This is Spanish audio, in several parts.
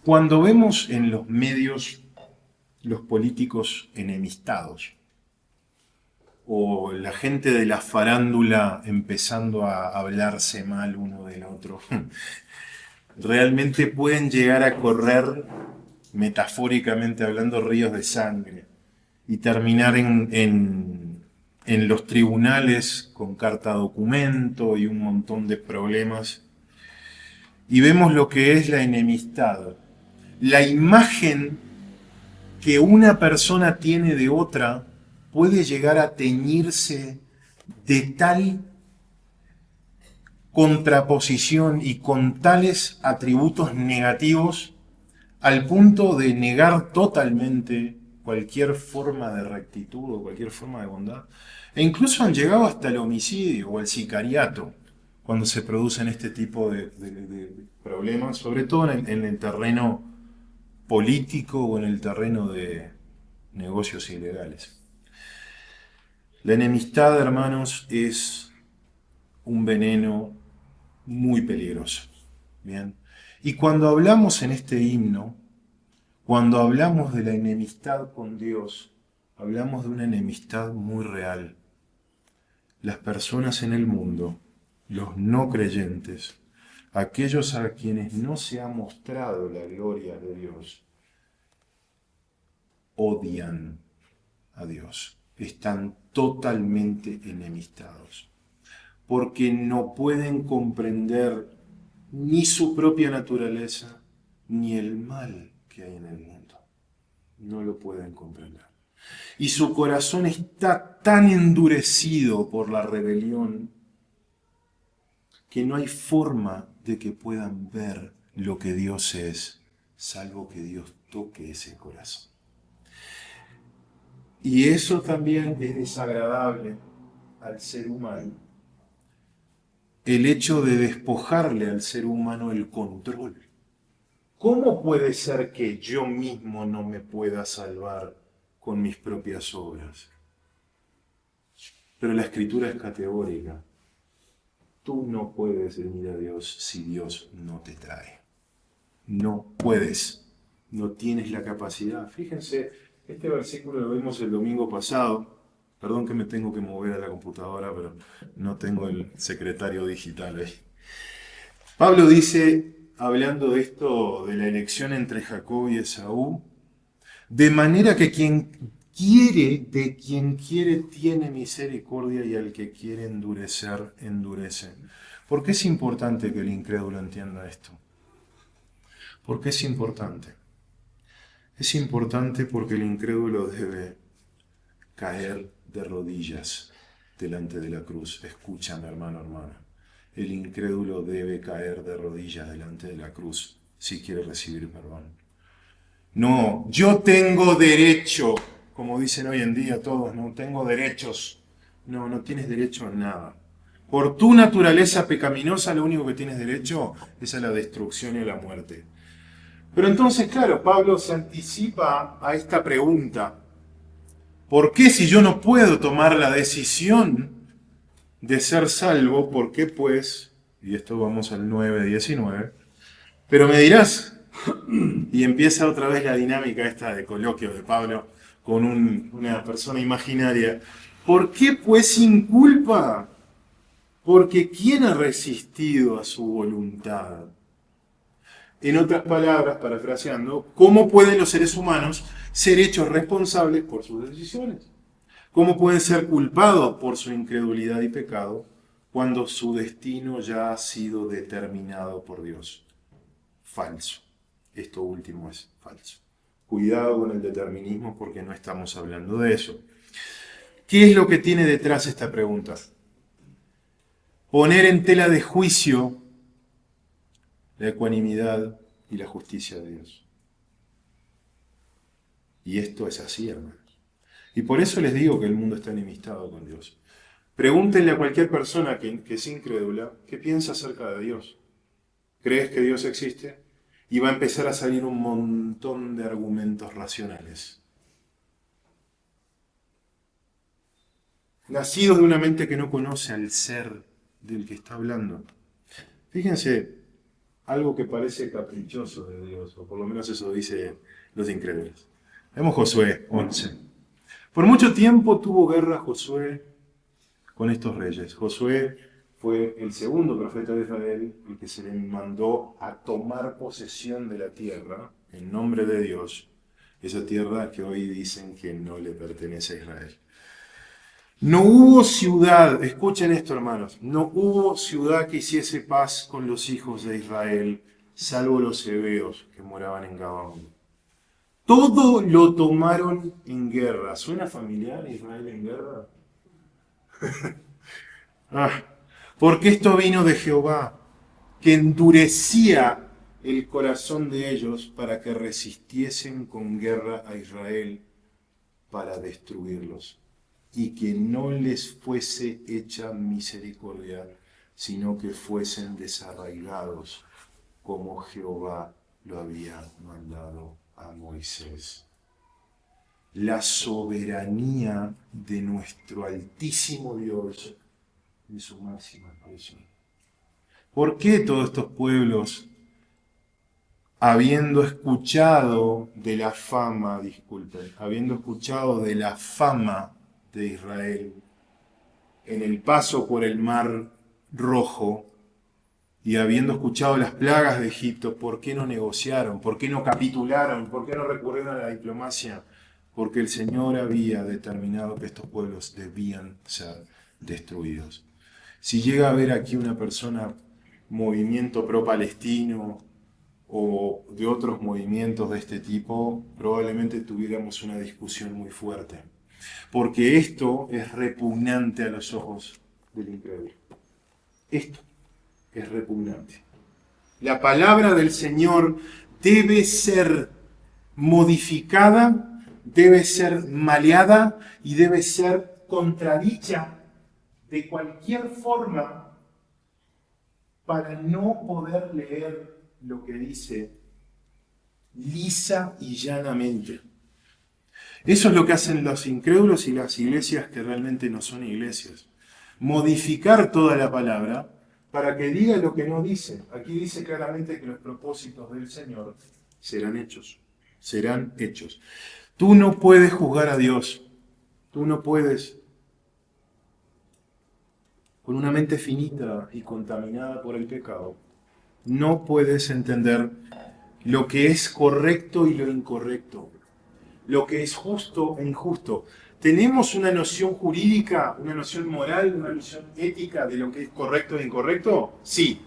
Cuando vemos en los medios los políticos enemistados, o la gente de la farándula empezando a hablarse mal uno del otro, realmente pueden llegar a correr, metafóricamente hablando, ríos de sangre y terminar en los tribunales con carta documento y un montón de problemas. Y vemos lo que es la enemistad, la imagen que una persona tiene de otra puede llegar a teñirse de tal contraposición y con tales atributos negativos al punto de negar totalmente cualquier forma de rectitud o cualquier forma de bondad. E incluso han llegado hasta el homicidio o el sicariato cuando se producen este tipo de problemas, sobre todo en el terreno político o en el terreno de negocios ilegales. La enemistad, hermanos, es un veneno muy peligroso. Bien. Y cuando hablamos en este himno, cuando hablamos de la enemistad con Dios, hablamos de una enemistad muy real. Las personas en el mundo, los no creyentes, aquellos a quienes no se ha mostrado la gloria de Dios, odian a Dios, están totalmente enemistados, porque no pueden comprender ni su propia naturaleza, ni el mal que hay en el mundo. No lo pueden comprender. Y su corazón está tan endurecido por la rebelión que no hay forma de que puedan ver lo que Dios es, salvo que Dios toque ese corazón. Y eso también es desagradable al ser humano. El hecho de despojarle al ser humano el control. ¿Cómo puede ser que yo mismo no me pueda salvar con mis propias obras? Pero la Escritura es categórica. Tú no puedes venir a Dios si Dios no te trae. No puedes. No tienes la capacidad. Fíjense, este versículo lo vimos el domingo pasado. Perdón que me tengo que mover a la computadora, pero no tengo el secretario digital ahí. Pablo dice, hablando de esto, de la elección entre Jacob y Esaú, de manera que de quien quiere tiene misericordia y al que quiere endurecer, endurece. ¿Por qué es importante que el incrédulo entienda esto? ¿Por qué es importante? Es importante porque el incrédulo debe caer de rodillas delante de la cruz. Escúchame, hermano, hermana. El incrédulo debe caer de rodillas delante de la cruz si quiere recibir perdón. No, yo tengo derecho, como dicen hoy en día todos, no tengo derechos. No, no tienes derecho a nada. Por tu naturaleza pecaminosa, lo único que tienes derecho es a la destrucción y a la muerte. Pero entonces, claro, Pablo se anticipa a esta pregunta. ¿Por qué si yo no puedo tomar la decisión de ser salvo, por qué pues, y esto vamos al 9:19, pero me dirás, y empieza otra vez la dinámica esta de coloquio de Pablo con una persona imaginaria, ¿por qué pues sin culpa? Porque ¿quién ha resistido a su voluntad? En otras palabras, parafraseando, ¿cómo pueden los seres humanos ser hechos responsables por sus decisiones? ¿Cómo pueden ser culpados por su incredulidad y pecado cuando su destino ya ha sido determinado por Dios? Falso. Esto último es falso. Cuidado con el determinismo porque no estamos hablando de eso. ¿Qué es lo que tiene detrás esta pregunta? Poner en tela de juicio la ecuanimidad y la justicia de Dios. Y esto es así, hermanos. Y por eso les digo que el mundo está enemistado con Dios. Pregúntenle a cualquier persona que es incrédula qué piensa acerca de Dios. ¿Crees que Dios existe? Y va a empezar a salir un montón de argumentos racionales. Nacidos de una mente que no conoce al ser del que está hablando. Fíjense, algo que parece caprichoso de Dios, o por lo menos eso dicen los incrédulos. Vemos Josué 11. Por mucho tiempo tuvo guerra Josué con estos reyes. Josué fue el segundo profeta de Israel, el que se le mandó a tomar posesión de la tierra en nombre de Dios, esa tierra que hoy dicen que no le pertenece a Israel. No hubo ciudad, escuchen esto hermanos, no hubo ciudad que hiciese paz con los hijos de Israel, salvo los hebeos que moraban en Gabaón. Todo lo tomaron en guerra. ¿Suena familiar Israel en guerra? Porque esto vino de Jehová, que endurecía el corazón de ellos para que resistiesen con guerra a Israel para destruirlos, y que no les fuese hecha misericordia, sino que fuesen desarraigados, como Jehová lo había mandado a Moisés. La soberanía de nuestro altísimo Dios en su máxima expresión. ¿Por qué todos estos pueblos, habiendo escuchado de la fama de Israel en el paso por el Mar Rojo y habiendo escuchado las plagas de Egipto, por qué no negociaron? ¿Por qué no capitularon? ¿Por qué no recurrieron a la diplomacia? Porque el Señor había determinado que estos pueblos debían ser destruidos. Si llega a haber aquí una persona, movimiento pro-palestino o de otros movimientos de este tipo, probablemente tuviéramos una discusión muy fuerte. Porque esto es repugnante a los ojos del incrédulo. Esto es repugnante. La palabra del Señor debe ser modificada, debe ser maleada y debe ser contradicha de cualquier forma para no poder leer lo que dice lisa y llanamente. Eso es lo que hacen los incrédulos y las iglesias que realmente no son iglesias. Modificar toda la palabra para que diga lo que no dice. Aquí dice claramente que los propósitos del Señor serán hechos. Serán hechos. Tú no puedes juzgar a Dios. Tú no puedes, con una mente finita y contaminada por el pecado, no puedes entender lo que es correcto y lo incorrecto, lo que es justo e injusto. ¿Tenemos una noción jurídica, una noción moral, una noción ética de lo que es correcto e incorrecto? Sí.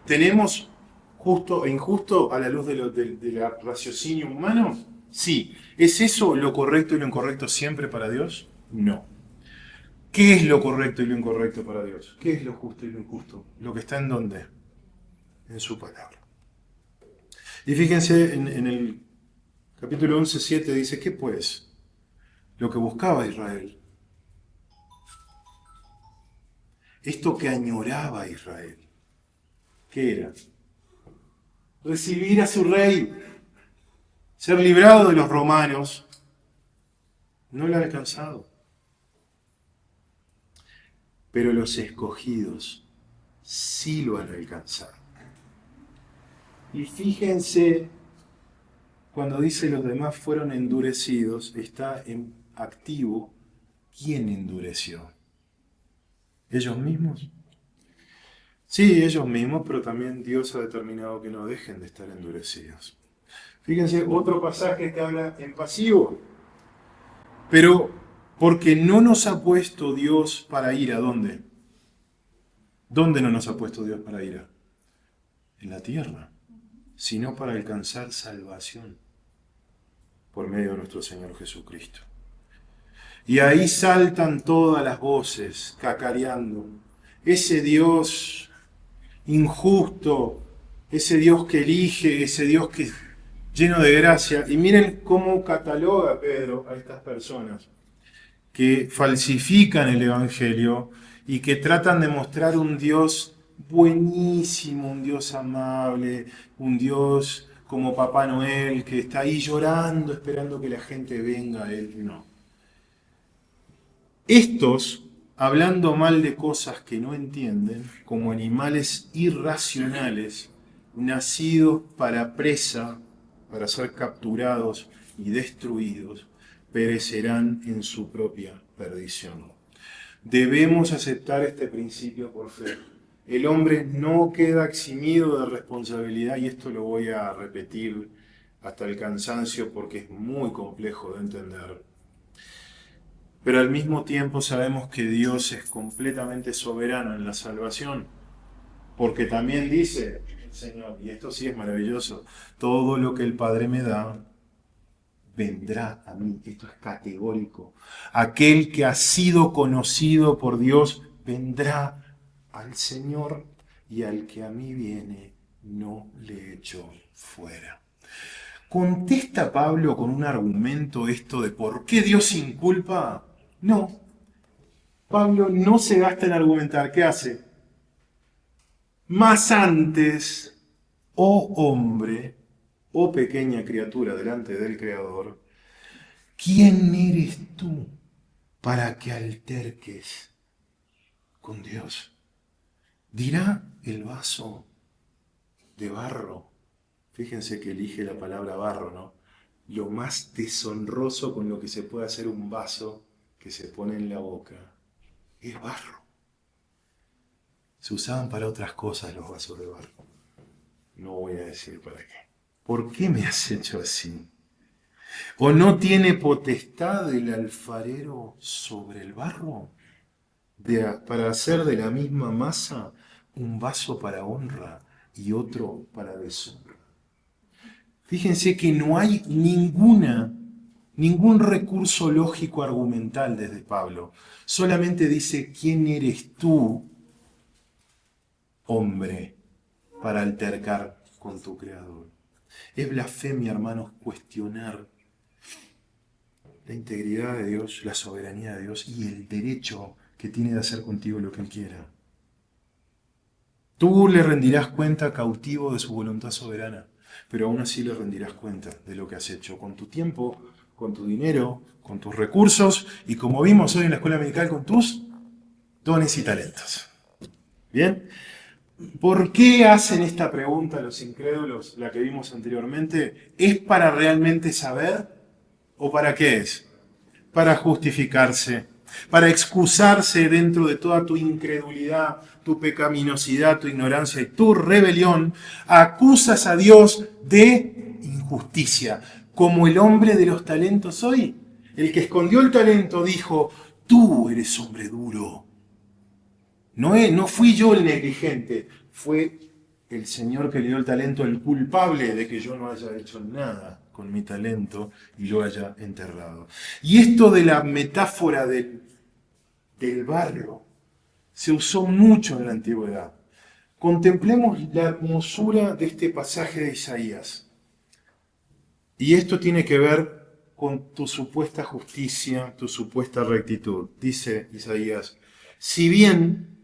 ¿Tenemos justo e injusto a la luz del raciocinio humano? Sí. ¿Es eso lo correcto y lo incorrecto siempre para Dios? No. ¿Qué es lo correcto y lo incorrecto para Dios? ¿Qué es lo justo y lo injusto? ¿Lo que está en dónde? En su palabra. Y fíjense en el capítulo 11:7 dice, ¿qué pues? Lo que buscaba Israel. Esto que añoraba Israel. ¿Qué era? Recibir a su rey. Ser librado de los romanos. No lo ha alcanzado. Pero los escogidos sí lo han alcanzado. Y fíjense, cuando dice los demás fueron endurecidos, está en activo. ¿Quién endureció? ¿Ellos mismos? Sí, ellos mismos, pero también Dios ha determinado que no dejen de estar endurecidos. Fíjense, otro pasaje que habla en pasivo. Pero porque no nos ha puesto Dios para ira, ¿dónde? ¿Dónde no nos ha puesto Dios para ira? En la tierra, sino para alcanzar salvación por medio de nuestro Señor Jesucristo. Y ahí saltan todas las voces, cacareando. Ese Dios injusto, ese Dios que elige, ese Dios que lleno de gracia. Y miren cómo cataloga Pedro a estas personas que falsifican el Evangelio y que tratan de mostrar un Dios buenísimo, un Dios amable, un Dios como Papá Noel, que está ahí llorando, esperando que la gente venga a Él. No. Estos, hablando mal de cosas que no entienden, como animales irracionales, nacidos para presa, para ser capturados y destruidos, perecerán en su propia perdición. Debemos aceptar este principio por fe. El hombre no queda eximido de responsabilidad, y esto lo voy a repetir hasta el cansancio porque es muy complejo de entender. Pero al mismo tiempo sabemos que Dios es completamente soberano en la salvación, porque también dice el Señor, y esto sí es maravilloso, todo lo que el Padre me da, vendrá a mí. Esto es categórico. Aquel que ha sido conocido por Dios, vendrá al Señor, y al que a mí viene, no le echo fuera. ¿Contesta Pablo con un argumento esto de por qué Dios sin culpa? No. Pablo no se gasta en argumentar. ¿Qué hace? Más antes, oh hombre, oh pequeña criatura delante del Creador, ¿quién eres tú para que alterques con Dios? Dirá el vaso de barro. Fíjense que elige la palabra barro, ¿no? Lo más deshonroso con lo que se puede hacer un vaso que se pone en la boca es barro. Se usaban para otras cosas los vasos de barro. No voy a decir para qué. ¿Por qué me has hecho así? ¿O no tiene potestad el alfarero sobre el barro para hacer de la misma masa un vaso para honra y otro para deshonra? Fíjense que no hay ningún recurso lógico argumental desde Pablo. Solamente dice, ¿quién eres tú, hombre, para altercar con tu Creador? Es blasfemia, hermanos, cuestionar la integridad de Dios, la soberanía de Dios y el derecho que tiene de hacer contigo lo que Él quiera. Tú le rendirás cuenta cautivo de su voluntad soberana, pero aún así le rendirás cuenta de lo que has hecho con tu tiempo, con tu dinero, con tus recursos y, como vimos hoy en la escuela medical, con tus dones y talentos. ¿Bien? ¿Por qué hacen esta pregunta los incrédulos, la que vimos anteriormente? ¿Es para realmente saber o para qué es? Para justificarse, para excusarse dentro de toda tu incredulidad, tu pecaminosidad, tu ignorancia y tu rebelión. Acusas a Dios de injusticia, como el hombre de los talentos hoy. El que escondió el talento dijo, tú eres hombre duro. No fui yo el negligente, fue el Señor que le dio el talento el culpable de que yo no haya hecho nada con mi talento y lo haya enterrado. Y esto de la metáfora del barro se usó mucho en la antigüedad. Contemplemos la hermosura de este pasaje de Isaías. Y esto tiene que ver con tu supuesta justicia, tu supuesta rectitud. Dice Isaías, si bien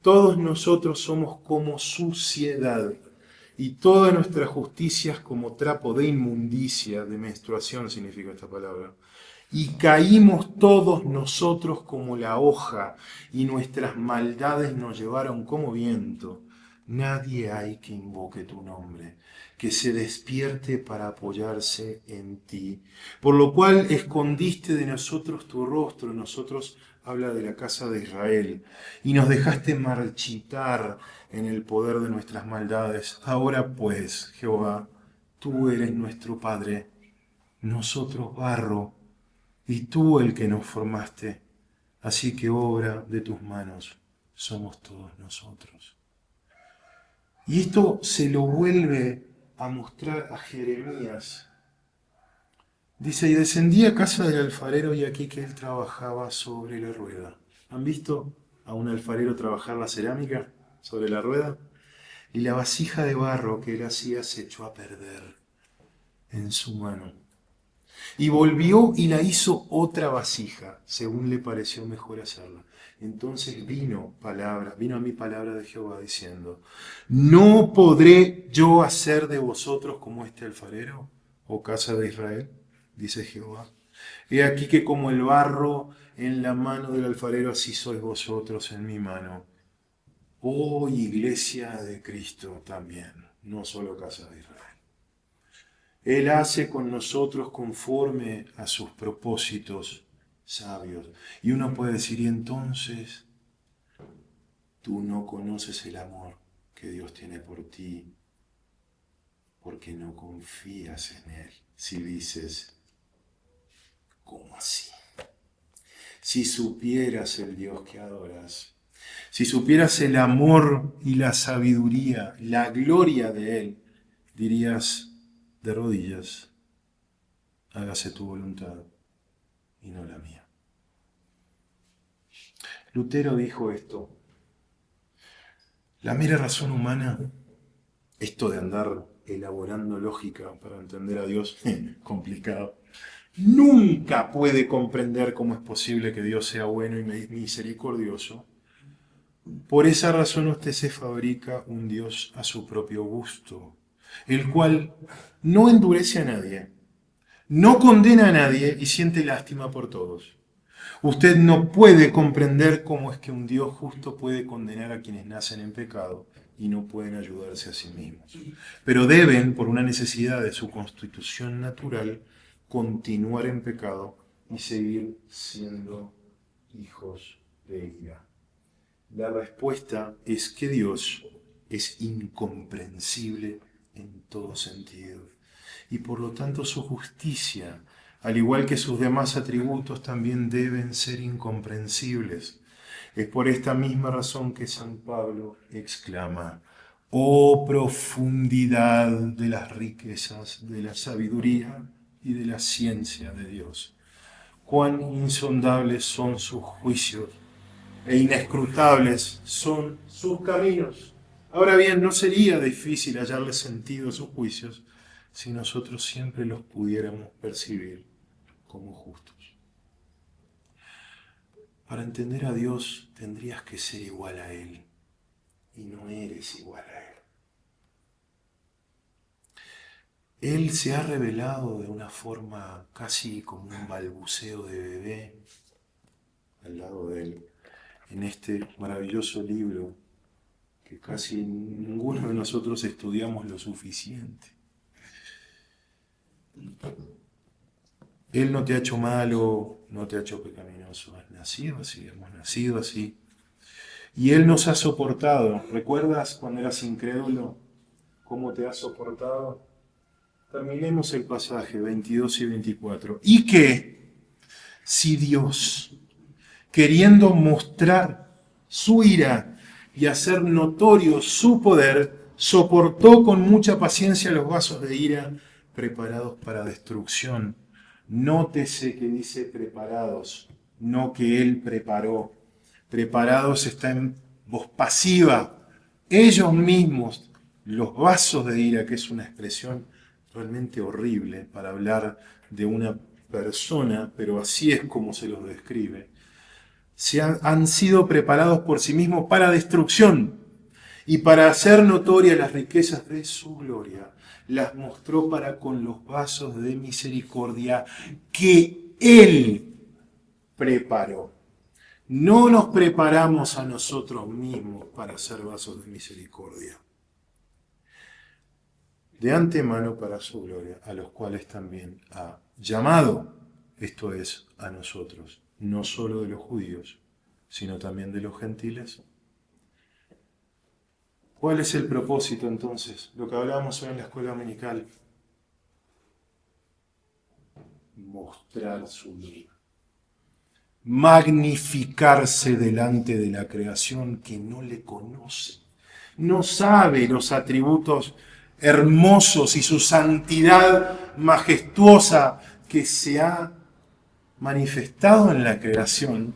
todos nosotros somos como suciedad, y todas nuestras justicias como trapo de inmundicia, de menstruación significa esta palabra. Y caímos todos nosotros como la hoja, y nuestras maldades nos llevaron como viento. Nadie hay que invoque tu nombre, que se despierte para apoyarse en ti. Por lo cual escondiste de nosotros tu rostro, nosotros habla de la casa de Israel, y nos dejaste marchitar en el poder de nuestras maldades. Ahora pues, Jehová, tú eres nuestro Padre, nosotros barro, y tú el que nos formaste. Así que obra de tus manos somos todos nosotros. Y esto se lo vuelve a mostrar a Jeremías. Dice, y descendí a casa del alfarero y aquí que él trabajaba sobre la rueda. ¿Han visto a un alfarero trabajar la cerámica sobre la rueda? Y la vasija de barro que él hacía se echó a perder en su mano. Y volvió y la hizo otra vasija, según le pareció mejor hacerla. Entonces vino a mí palabra de Jehová diciendo, ¿no podré yo hacer de vosotros como este alfarero, oh casa de Israel? Dice Jehová. He aquí que como el barro en la mano del alfarero, así sois vosotros en mi mano. Oh iglesia de Cristo también. no solo casa de Israel. Él hace con nosotros conforme a sus propósitos sabios. Y uno puede decir, y entonces tú no conoces el amor que Dios tiene por ti porque no confías en Él. Si dices, ¿cómo así? Si supieras el Dios que adoras, si supieras el amor y la sabiduría, la gloria de Él, dirías de rodillas, hágase tu voluntad y no la mía. Lutero dijo esto: la mera razón humana, esto de andar elaborando lógica para entender a Dios, complicado, nunca puede comprender cómo es posible que Dios sea bueno y misericordioso. Por esa razón usted se fabrica un Dios a su propio gusto, el cual no endurece a nadie, no condena a nadie y siente lástima por todos. Usted no puede comprender cómo es que un Dios justo puede condenar a quienes nacen en pecado y no pueden ayudarse a sí mismos. Pero deben, por una necesidad de su constitución natural, continuar en pecado y seguir siendo hijos de ira. La respuesta es que Dios es incomprensible en todo sentido. Y por lo tanto su justicia, al igual que sus demás atributos, también deben ser incomprensibles. Es por esta misma razón que San Pablo exclama: oh profundidad de las riquezas, de la sabiduría y de la ciencia de Dios. Cuán insondables son sus juicios e inescrutables son sus caminos. Ahora bien, no sería difícil hallarle sentido a sus juicios si nosotros siempre los pudiéramos percibir como justos. Para entender a Dios tendrías que ser igual a Él, y no eres igual a Él. Él se ha revelado de una forma casi como un balbuceo de bebé al lado de Él, en este maravilloso libro que casi ninguno de nosotros estudiamos lo suficiente. Él no te ha hecho malo, no te ha hecho pecaminoso. Has nacido así, hemos nacido así. Y Él nos ha soportado. ¿Recuerdas cuando eras incrédulo cómo te ha soportado? Terminemos el pasaje 22 y 24. Y que si Dios, queriendo mostrar su ira y hacer notorio su poder, soportó con mucha paciencia los vasos de ira preparados para destrucción. Nótese que dice preparados, no que Él preparó. Preparados está en voz pasiva. Ellos mismos, los vasos de ira, que es una expresión realmente horrible para hablar de una persona, pero así es como se los describe, han sido preparados por sí mismos para destrucción, y para hacer notorias las riquezas de su gloria, las mostró para con los vasos de misericordia que Él preparó. No nos preparamos a nosotros mismos para ser vasos de misericordia, de antemano para su gloria, a los cuales también ha llamado, esto es, a nosotros, no solo de los judíos, sino también de los gentiles. ¿Cuál es el propósito entonces? Lo que hablábamos hoy en la escuela dominical. Mostrar su gloria. Magnificarse delante de la creación que no le conoce. No sabe los atributos hermosos y su santidad majestuosa que se ha manifestado en la creación.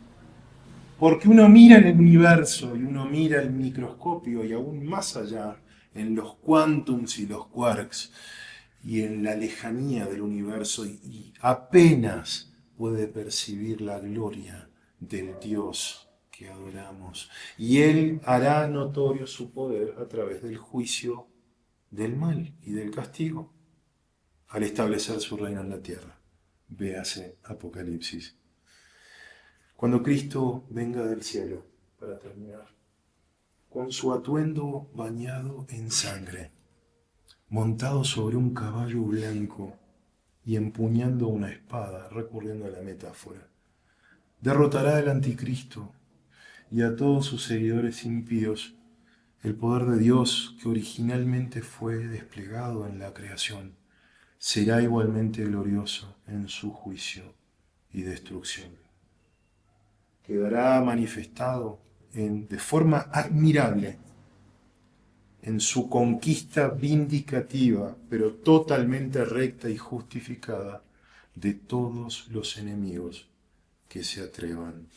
Porque uno mira en el universo y uno mira el microscopio y aún más allá en los quantums y los quarks y en la lejanía del universo y apenas puede percibir la gloria del Dios que adoramos. Y Él hará notorio su poder a través del juicio del mal y del castigo al establecer su reino en la tierra. Véase Apocalipsis. Cuando Cristo venga del cielo, para terminar, con su atuendo bañado en sangre, montado sobre un caballo blanco y empuñando una espada, recurriendo a la metáfora. Derrotará al anticristo y a todos sus seguidores impíos. El poder de Dios, que originalmente fue desplegado en la creación, será igualmente glorioso en su juicio y destrucción. Quedará manifestado de forma admirable en su conquista vindicativa, pero totalmente recta y justificada, de todos los enemigos que se atrevan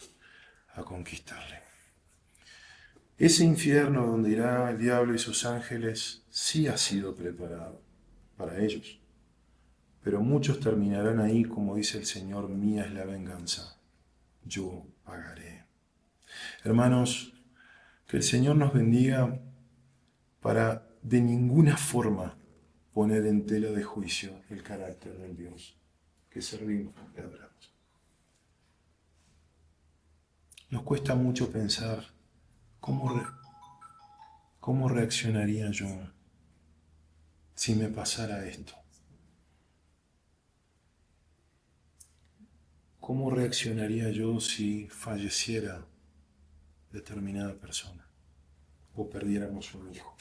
a conquistarle. Ese infierno donde irá el diablo y sus ángeles sí ha sido preparado para ellos, pero muchos terminarán ahí, como dice el Señor: mía es la venganza, yo pagaré. Hermanos, que el Señor nos bendiga para de ninguna forma poner en tela de juicio el carácter del Dios que servimos y adoramos. Nos cuesta mucho pensar cómo reaccionaría yo si me pasara esto. ¿Cómo reaccionaría yo si falleciera determinada persona o perdiéramos un hijo?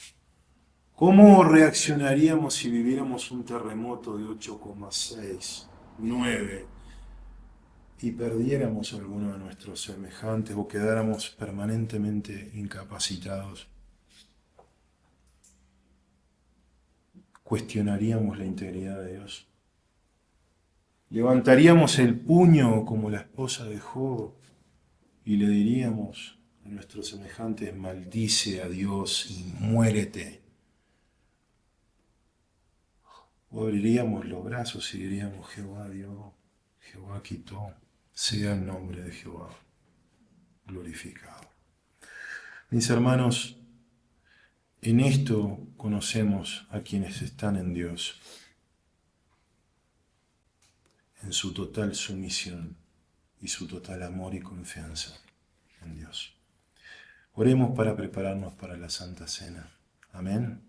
¿Cómo reaccionaríamos si viviéramos un terremoto de 8,6, 9 y perdiéramos a alguno de nuestros semejantes o quedáramos permanentemente incapacitados? ¿Cuestionaríamos la integridad de Dios? ¿Levantaríamos el puño como la esposa de Job y le diríamos a nuestros semejantes: maldice a Dios y muérete? ¿O abriríamos los brazos y diríamos: Jehová dio, Jehová quitó, sea el nombre de Jehová glorificado? Mis hermanos, en esto conocemos a quienes están en Dios, en su total sumisión y su total amor y confianza en Dios. Oremos para prepararnos para la Santa Cena. Amén.